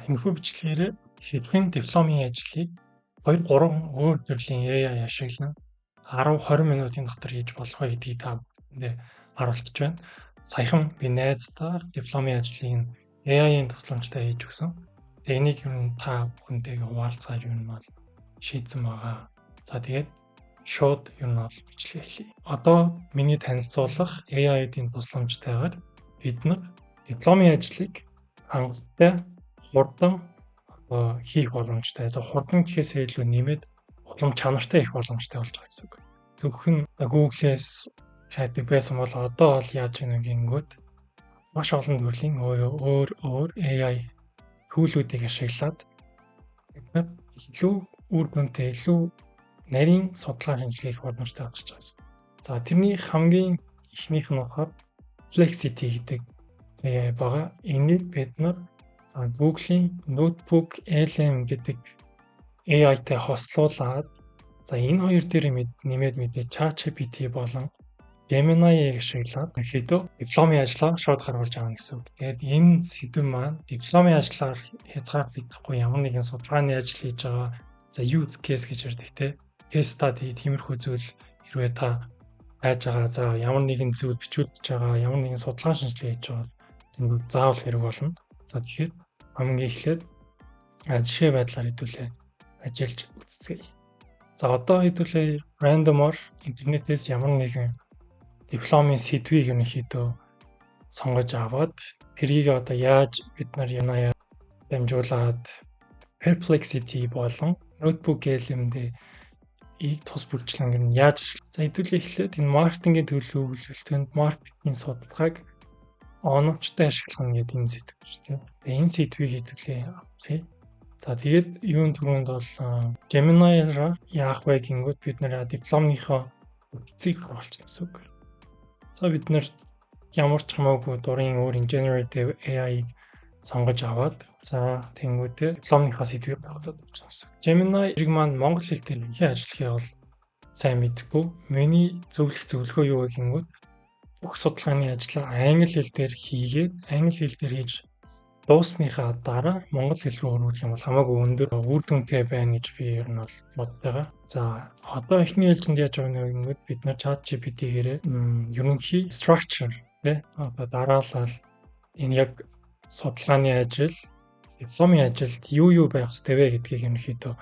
Энэхүү бичлэгээр хэдхэн дипломын ажлыг 2-3 өөр төрлийн AI ашиглан 10-20 минутын дотор хийж болох вэ гэдгийг та бүхэндээ харуулж байна. Саяхан би найзтайгаар дипломын ажлыг AI-ийн тусламжтай хийж өгсөн. Тэгээ энийг ер нь та бүхэнтэйгээ хуваалцахаар ер нь бол шийдсэн байгаа. За тэгээд шууд ер нь бол бичлэгээ эхлэе. Одоо миний танилцуулах AI-ийн тусламжтайгаар бид нар дипломын ажлыг хангалттай хурдан хийх боломжтой. За хурдан гэхээсээ илүү нэмээд улам чанартай их боломжтой болж байгаа гэсэн үг. Зөвхөн Google-ээс хайдаг байсан бол одоо бол яаж гэнэ гингүүд маш олон төрлийн өөр AI түүлүүдийг ашиглаад бид илүү үр дүнтэй илүү нарийн судалгаа шинжилгээ хийх боломжтой болж байгаа юм. За тэрний хамгийн ихнийх нь болохоор Perplexity гэдэг AI байгаа. Энийг бид нар Google-ийн Notebook LM гэдэг AI-тай хослуулаад за энэ хоёр дээр нэмээд мэдээ ChatGPT болон Gemini-ийг ашиглаад ерөнхийдөө дипломын ажлаа шууд харуулж авна гэсэн үг. Тэгээд энэ сэдв маань дипломын ажлаар хязгаарлагдахгүй ямар нэгэн судалгааны ажил хийж байгаа за use case гэж ярьдаг те. Case study тиймэрхүү зүйл хэрвээ та хайж байгаа за ямар нэгэн зүйл бичүүлж байгаа ямар нэгэн судалгаа шинжилгээ хийж байгаа тэнд заавал хэрэг болно. За тэгэхээр хамгийн эхлээд жишээ байдлаар хэдүүлээ ажиллаж үзцгээе. За одоо хэдүүлээ рандомор интернетээс ямар нэгэн дипломын сэдвийг ерөнхийдөө сонгож аваад тэрийг одоо яаж бид нар янаа дамжуулаад Perplexity болон Notebook LM-д тус бүрчлэн гэн яаж за хэдүүлээ эхлээд энэ маркетингийн төлөвлөлтөнд маркетингийн судалгааг оновчтой ашиглах нь гэдэг энэ сэдв шүү дээ. Тэгээ энэ сэдвийг хэдүүлээ авъя. За тэгээд юун түрүүнд бол Gemini-аар яах вэ гингүүд бид нэр дипломныхоо эцгийг харуулчихсан гэсэн үг. За бид нэр ямар ч хамаагүй дурын өөр generative AI-г сонгож аваад за тэнгүүтээ дипломныхоо сэдвийг байгуулад өгсөн. Gemini хэрэг маань монгол хэл дээр хин ажиллахыг бол сайн мэдгүй. Миний зөвлөгөө юу вэ гингүүд бүх судалгааны ажлаа англи хэл дээр хийгээд англи хэл дээр хийж дуусныхаа дараа монгол хэл рүү өргөх юм бол хамаагүй өндөр үр дүнтэй байна гэж би ер нь бол бодож байгаа. За одоо эхний ээлжинд яаж байгаа вэ гингүүд бид нар ChatGPT-гээрээ ерөнхий structure тэ одоо дараалал энэ яг судалгааны ажил дипломын ажилд юу байх ёстой вэ гэдгийг ерөнхийдөө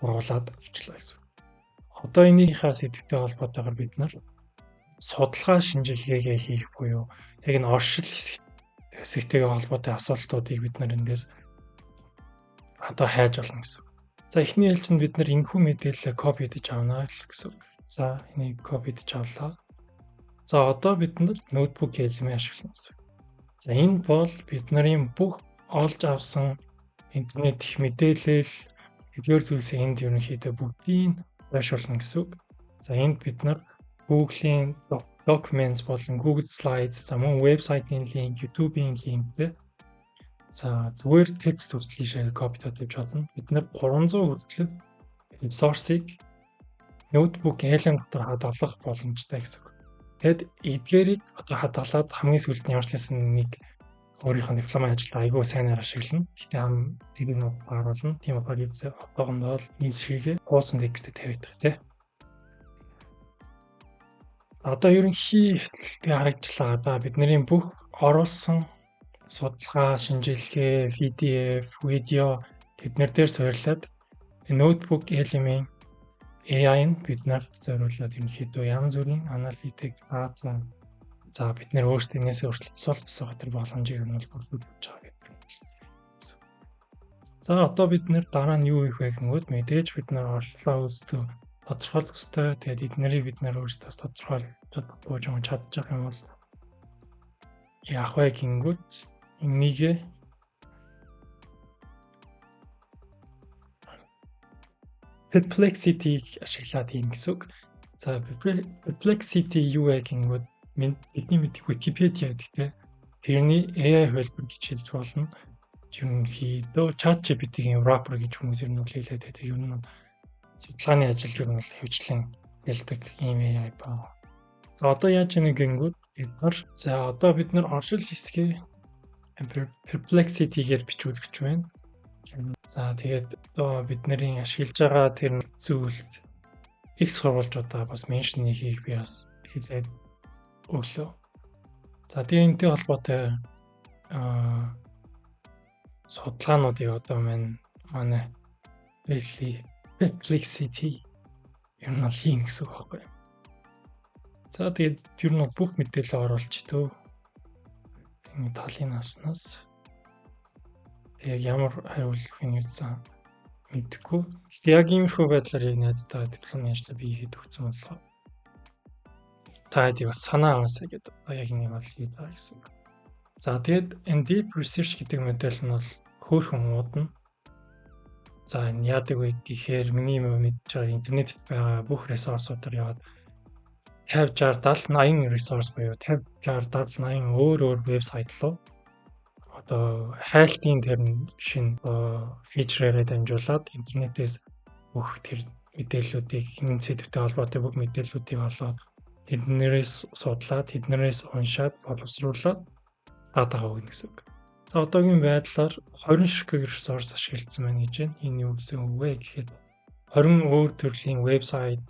ургуулад авчлаа гэсэн. Одоо энийхээ сэдвтэй холбоотойгоор бид нар судалгаа шинжилгээгээ хийх буюу яг энэ оршил хэсэгтэйгээ холбоотой асуултуудыг бид нар эндээс одоо хайж болно гэсэн. За эхний ээлжинд бид нар энэхүү мэдээлэлээ копи хийж авна л гэсэн. За энийг копи хийж авлаа. За одоо бид нар ноутбук LM ашиглана гэсэн. За энэ бол бид нарын бүх олж авсан интернет их мэдээлэл видео зүйлсээ энд ерөнхийдөө бүгдийг байршуулна гэсэн. За энд бид нар Google-ийн Documents болон Google Slides, за мөн вебсайтын линк, YouTube-ийн линктэй. За зүгээр текст хүртэл копи тавьж болно. Бид нэр 300 хүртэл ресурсыг Notebook LM дотор хадгалах боломжтой гэсэн. Тэгэд эдгээрийг одоо хадгалаад хамгийн сүүлд нь ямар ч нэг өөрийнхөө дипломын ажилд айгүй сайнаар ашиглана. Гэтэ тэрийг нь харуулна. Тийм болохоор одоогондоо л энэ шигээ хуусан тексттэй тавьдаг тий. Одоо ерөнхийдөө харагдлаа. Одоо бидний бүх оруулсан судалгаа, шинжилгээ, PDF, видео тэднэр дээр суйрлаад Notebook LM-ийн AI-н биднэрт зориулаад ерөнхийдөө янз бүрийн аналитик дата за бид нэр өөрсдөө энэс өөрчлөлт асуулт тэр боломжийг нь бол бүрдүүлж байгаа гэдэг. За одоо бид нэр дараа нь юу хийх вэ гэнгүүт мэдээж бид нэр орчлоо өөрсдөө тодорхойлох ёстой. Тэгээд эднэрийг бид нэр өөрсдөө тодорхойлж чадчих юм бол яах вэ гингүүт энийг Perplexity ашиглаад ийн гэсэн үг. За Perplexity юу вэ гингүүт бидний мэдих Wikipedia гэдэг те. Тэрний AI хөлбөр гэж хэлж болно. Ерөнхийдөө ChatGPT-ийн wrapper гэж хүмүүс ер нь хэлээд байдаг. Ер нь судалгааны ажил ер нь бол хөвчлэн хэлдэг ийм AI байна. За одоо яаж яах гингүүд бид нар оршил хэсгээ Perplexity-гээр бичүүлэгч байна. За тэгээд одоо бидний ашиглаж байгаа тэр зүйлд их сурвалжуудаа бас меншн хийхийг би бас хэлээд өглөө. За тэгээд энэтэй холбоотой судалгаануудыг одоо манай Perplexity ер нь хийн гэсэн үг байхгүй. За тэгээд ер нь бүх мэдээлэл оруулж төө. Энэ талын наснаас тэгээд ямар хариулахыг юусан мэдгүй. Яг иймэрхүү байдлаар яг найзтайгаа дипломын ажлаа бий хийхэд өгсөн болохоор та хэдийг бас санаа аваасаа гэдэг одоо яг энийг бол хийж байгаа гэсэн үг. За тэгээд энэ deep research гэдэг модель нь бол хөөрхөн муудна. За энэ яадаг вэ гэхээр миний мэдж байгаа интернетэд байгаа бүх ресурсуудаар яваад 50, 60, 70, 80 ресурс буюу 50, 60, 70, 80 өөр вебсайт руу одоо хайлтын тэр шинэ фичрээрээ дамжуулаад интернетээс бүх тэр мэдээллүүдийг энэ сэдвтэй холбоотой бүх мэдээллүүдийг олоод тэднэрээс судлаад тэднэрээс уншаад боловсруулаад даатагаа өгнө гэсэн үг. За одоогийн байдлаар 20 ширхэг ресурс ашиглагдсан байна гэж байна. Энэ юу гэсэн үг вэ гэхээр 20 өөр төрлийн вебсайт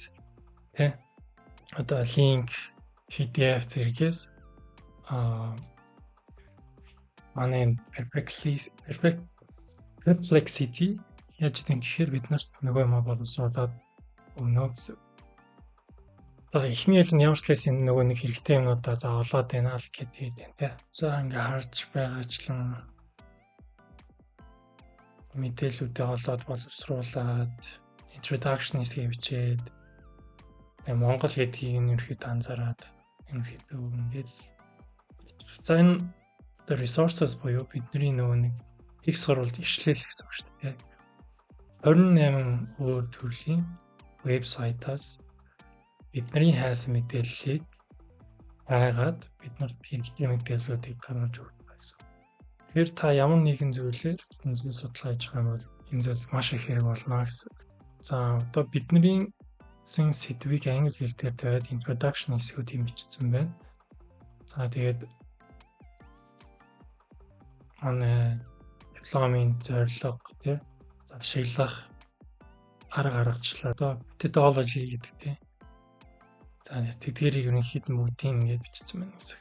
одоо линк, PDF зэрэгээс манай Perplexity яаж гэдэг гэхээр бид нарт нөгөө юм боловсруулаад өгнө гэсэн. За эхний хэл нь ямар ч лээс энэ нөгөө нэг хэрэгтэй юмнуудаа заавалаад байна л гэдэг юм тий. За ингээ харж байгаачлан мэдээллүүдээ олоод боловсруулаад introduction хэсгийг бичээд Монгол гэдгийг ерөөхдөө анзаараад ерөөхдөө ингээд за энэ одоо resources буюу бидний нөгөө нэг их сурвалж ишлэл гэсэн үг шүү дээ. 28 өөр төрлийн вебсайтаас бидний хайсан мэдээллийг хайгаад биднэрт хэрэгтэй мэдээллүүдийг гаргаж өгөх гэсэн. Тэгэхээр та ямар нэгэн зүйлээр энэ зүйл судалгаа хийж байгаа юм бол энэ зүйл маш их хэрэг болно гэсэн. За одоо бидний сэдвийг англи хэл дээр тавиад introduction хэсгүүдийг бичсэн байна. За тэгээд манай дипломын зорилго тий ашиглах арга аргачлал одоо methodology гэдэг тий. За тэдгэрийг ерөнхийдөө бүгдийг ингэж бичсэн байна гэсэн.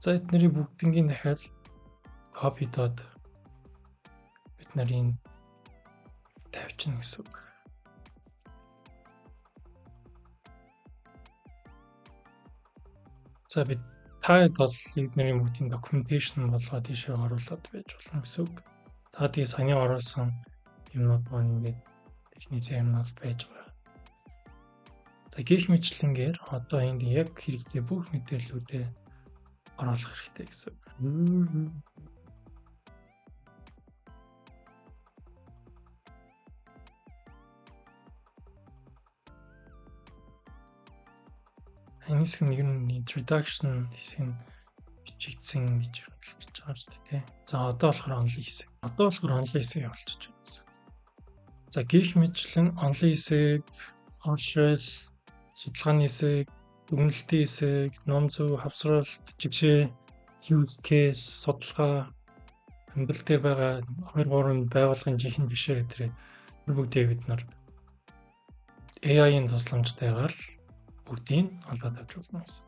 За эднэрийг бүгднийг дахиад copy-дод бид нарын тавьчихна гэсэн үг. За бид таад бол эднэрийн бүгдийн documentation болгоод тийшээ оруулаад байж болно гэсэн үг. Та тийм саний оруулсан юмнууд маань ингээд техник юмнууд байж байгаа. Гэх мэтлэнгээр одоо энд яг хэрэгтэй бүх мэдээллүүдээ оруулах хэрэгтэй гэсэн. Энэ хэсэг нэг нь introduction хэсэг нь бичигдсэн гэж хэлж байгаа шүү дээ. За одоо болохоор онлын хэсэг. Одоо болохоор онлын хэсэг явуулчих чинь гэсэн. За гэх мэтлэн онлын хэсэг, оншил, судалгааны хэсэг, дүгнэлтийн хэсэг, ном зүй, хавсралт, жигшээ, use case, судалгаа, амьдрал дээр байгаа 2-3 байгууллагын жинхэнэ жишээ гэдэг бүгдийг бид нар AI-ийн тусламжтайгаар бүгдийг олоод авч болно гэсэн.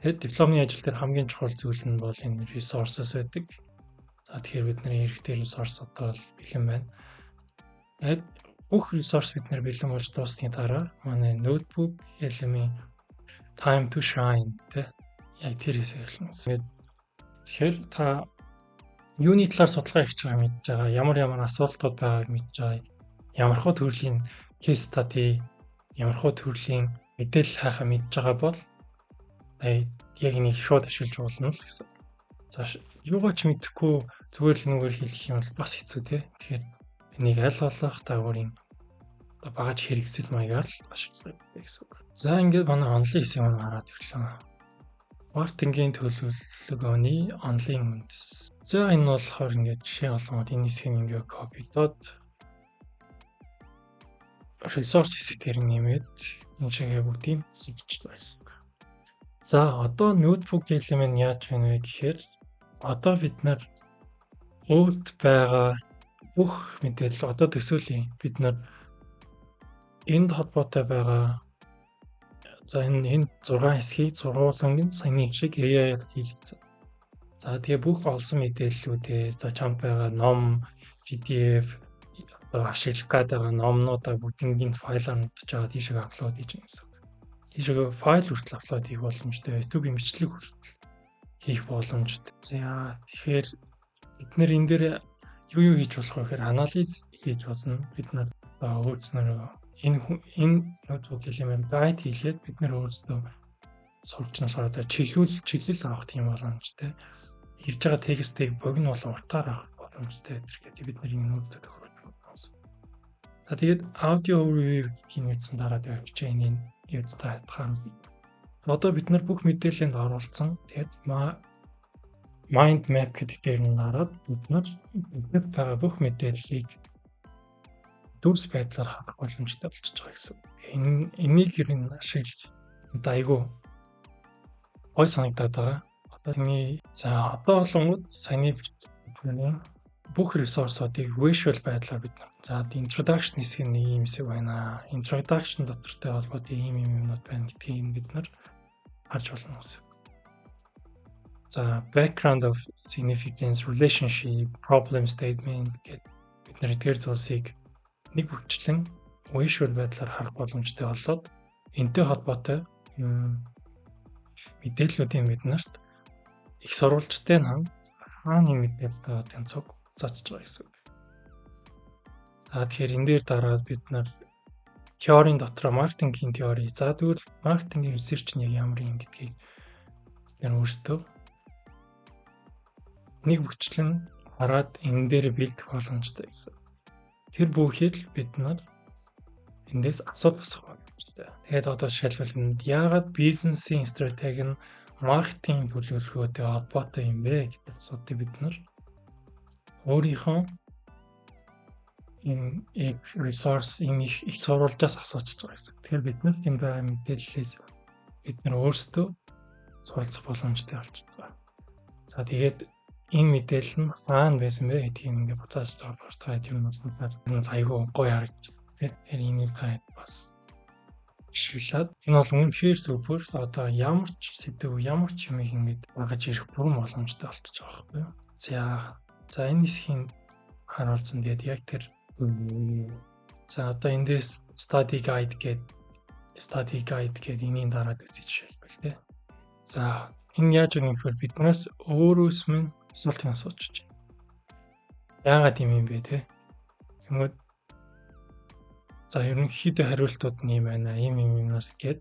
Тэгээд дипломын ажил дээр хамгийн чухал зүйл нь бол энэ resources байдаг. За тэгэхээр бидний хэрэгтэй resource одоо бэлэн байна. Тэгээд бүх resource бид нэр бэлэн болж дуусны дараа манай notebook LM-ийн time to shine тэ яг тэр хэсэг эхэлнэ. Тэгэхээр та юуны талаар судалгаа хийж байгааг мэдж байгаа, ямар асуултууд байгааг мэдж байгаа, ямархуу төрлийн case study, ямархуу төрлийн мэдээлэл хайхаа мэдж байгаа бол яг энийг шууд ашиглаж болно л гэсэн. За юугаа ч мэдэхгүй зүгээр л нүгээр хэлэх юм бол бас хэцүү те. Тэгэхээр энийг аль болох дагуурын багаж хэрэгсэл маягаар л ашиглах гэсэн үг. За ингээд манай онлын хэсэг маань хараад ирлээ. Маркетингийн төлөвлөлт оны онлын үндэс. За энэ нь болохоор ингээд жишээ олгоод энэ хэсгийг ингээд копидод resource хэсэг дээр нэмээд энэ шигээ бүгдийг бичиж байсан. За одоо notebook элемент яаж вэ гэхээр одоо бид нар өвд байгаа бүх мэдээлэл одоо төсөөлийн бид нар энд холбоотой байгаа энэ 6 хэсгийг зургуулсан саяны шиг AI-аар хийлгэсэн. За тэгээ бүх олсон мэдээллүүдээ за чамд байгаа ном, PDF ашиглах гэдэг номнуудаа бүгднийг файлаар нутаж аваад тийшээ аплод хийж байгаа гэсэн. Тийшээ файл хүртэл аплод хийх боломжтой, YouTube-ийн бичлэг хүртэл хийх боломжтой. За тэгэхээр бид нэр энэ дээр юу хийж болох вэ гэхээр анализ хийж болно. Бид нар өөрснөө энэ ноутбук хэлэмээр гайд хийлгээд бид нэр өөрсдөө сурч болохоор одоо чиглэл авах тийм боломжтой. Ирж байгаа текстийг богино болон уртаар авах боломжтой гэдэг бид нар энэ өөрсдөө тохируулж байна. За тэгээд аудио overview хийсэн дараа тавьчих энэ юуцтай хатгаар. Одоо бид нар бүх мэдээллийг оруулсан. Тэгээд mind map гэдэг дээр нь хараад бид нар байгаа бүх мэдээллийг дүрс байдлаар харах боломжтой болчихж байгаа гэсэн. Энийг хэрэг ашиглаж айгүй гой санагдаад байгаа. Одоо болонгууд саяны бүх ресурсуудыг visual байдлаар бид за introduction хэсэг нь ийм хэсэг байна. Introduction дотортой холбоотой ийм юмнууд байна гэдгийг бид нар харж болно гэсэн. За background of significance, relationship, problem statement гэдэг бид нар эдгээр зүйлсийг нэг бүрчлэн visual байдлаар харах боломжтой болоод энэтэй холбоотой мэдээллүүдийн биднэрт их сурвалжтай нам хааны мэдээлэл тавьдаг цог заачж байгаа гэсэн үг. Тэгэхээр энэ дээр дараад бид нар теорийн дотор маркетингийн теори, за тэгвэл маркетингийн research нь ямар юм гэдгийг бид өөрсдөө нэг бүрчлэн хараад энэ дээр бэлдэх боломжтой гэсэн. Тэр бүхэл бид нар эндээс асуулт асуух боломжтой. Тэгээд одоо жишээлбэл яагаад бизнесийн стратеги нь маркетинг төлөвлөгөөтэй холбоотой юм бэ гэдэг асуудыг бид нар өөрийнхөө энэ ресурс их сурвалжаас асууж байгаа гэсэн. Тэгэхээр биднээс тийм байгаа мэдээллээс бид нар өөрсдөө суралцах боломжтой болчихж байгаа. За тэгээд энэ мэдээлэл нь хаана байсан бэ гэдгийг ингээд буцааж тоолбортаа тийм нь айгүй гоё харагдаж байна. Тэгэхээр энийг бас шилээд энэ бол үнэхээр супер. Одоо ямар ч сэдв, ямар ч юм ингэж багаж ирэх бүрэн боломжтой болчихж байгаа байхгүй юу? За энэ хэсгийн харуулсан тэгээд яг тэр за одоо эндээс study guide гэдэг энийн дараад үзье жишээлбэл тий. За энэ яаж өгнө гэхээр биднээс өөрөөс минь асуултыг асууж байна. Яагаад юм бэ те? Тэгмээд за ерөнхийдөө хариултууд нь юм байна. Юмнаас гээд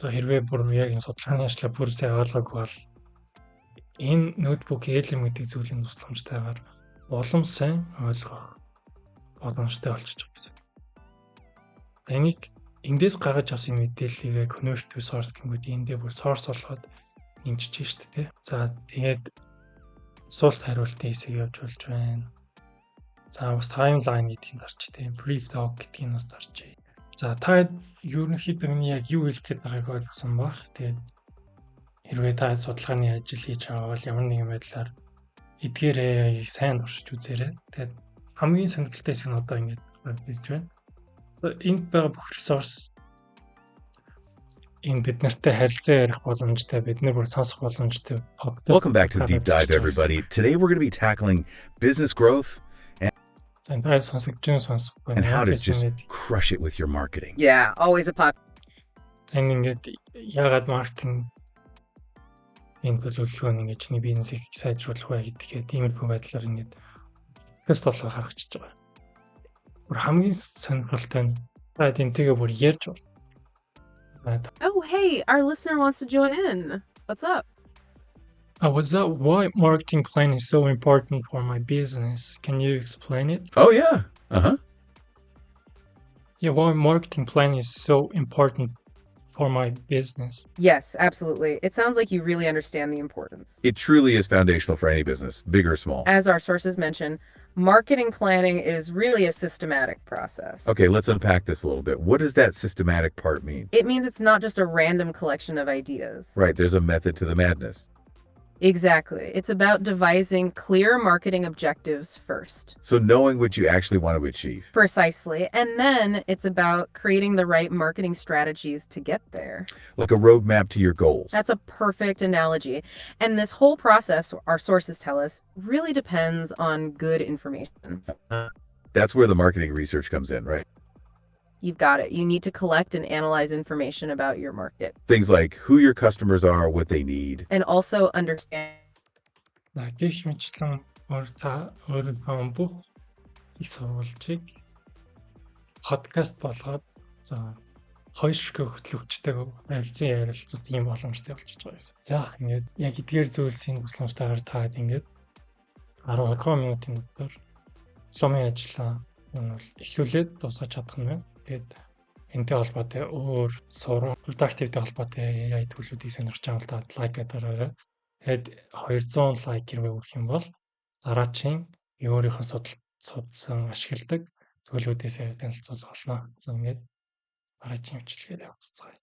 за хэрвээ бүр яг энэ судалгааны ажлаа бүр сайн ойлгоогүй бол энэ ноутбук Elm гэдэг зүйлийн тусламжтайгаар улам сайн ойлгох боломжтой болчихж байгаа гэсэн. Энийг эндээс гаргаж авсан мэдээллийг convert to source гэмээр эндээ бүр source болгоод нэмчихэж штэ тий. За тэгээд асуулт хариултын хэсэг явж болж байна. За бас timeline гэдгийг дарч тий. Brief talk гэдгийг бас дарч. За та ерөнхийдөө яг юу хэлэх гээд байгааг ойлгосон баг. Тэгээд хэрвээ та судалгааны ажил хийж байгаа бол ямар нэгэн байдлаар эдгээр AI-ыг сайн туршиж үзээрэй. Тэгээд хамгийн сонирхолтой хэсэг нь одоо ингэж хэлж байна. Энд байгаа бүх ресурс энэ бид нартай харилцаа ярих боломжтой, бид нар бүр сонсох боломжтой. Welcome back to the Deep Dive, everybody. Today we're going to be tackling business growth and how to just crush it with your marketing. Yeah, always a pop. Ингээд яагаад маркетинг энэ төлөвлөгөө нь ингэж чиний бизнесийг сайжруулах вэ гэдгээ тиймэрхүү байдлаар ингээд тест болгох харагдчихж байгаа. Бүр хамгийн сонирхолтой нь энтэйгээ бүр ярьж бол. Oh, hey, our listener wants to join in. What's up? What's up? Why marketing plan is so important for my business? Can you explain it? Oh, yeah. Uh-huh. Yeah, why marketing plan is so important for my business. Yes, absolutely. It sounds like you really understand the importance. It truly is foundational for any business, big or small. As our sources mention, marketing planning is really a systematic process. Okay, let's unpack this a little bit. What does that systematic part mean? It means it's not just a random collection of ideas. Right, there's a method to the madness. Exactly. It's about devising clear marketing objectives first. So knowing what you actually want to achieve. Precisely. And then it's about creating the right marketing strategies to get there. Like a roadmap to your goals. That's a perfect analogy. And this whole process, our sources tell us, really depends on good information. That's where the marketing research comes in, right? You've got it. You need to collect and analyze information about your market Things like who your customers are, what they need. and also understand. Гэх мэтлэн өөрийнхөө бүх их сурвалжийг подкаст болгоод за хоёр ширхэг хөтлөгчтэйг харилцан ярилцах ийм боломжтой болчихж байгаа юм. За ингээд яг эдгээр зүйлсийн тусламжтайгаар таад ингээд 10-20 минутын дотор дипломын ажлаа нь бол эхлүүлээд дуусгаж чадах нь байна. Тэгээд энэтэй холбоотой өөр сурам productivity холбоотой AI төлөвлөлтийг сонирхож байгаа бол та лайк дараарай. Тэгээд 200 лайк хэрвээ өрөх юм бол дараачийн өөрийнхөө судалсан ашигладаг төлөвлөлтөөсөө танилцуулах болно. За ингээд дараачийн хэмжлэгээр явцгаая.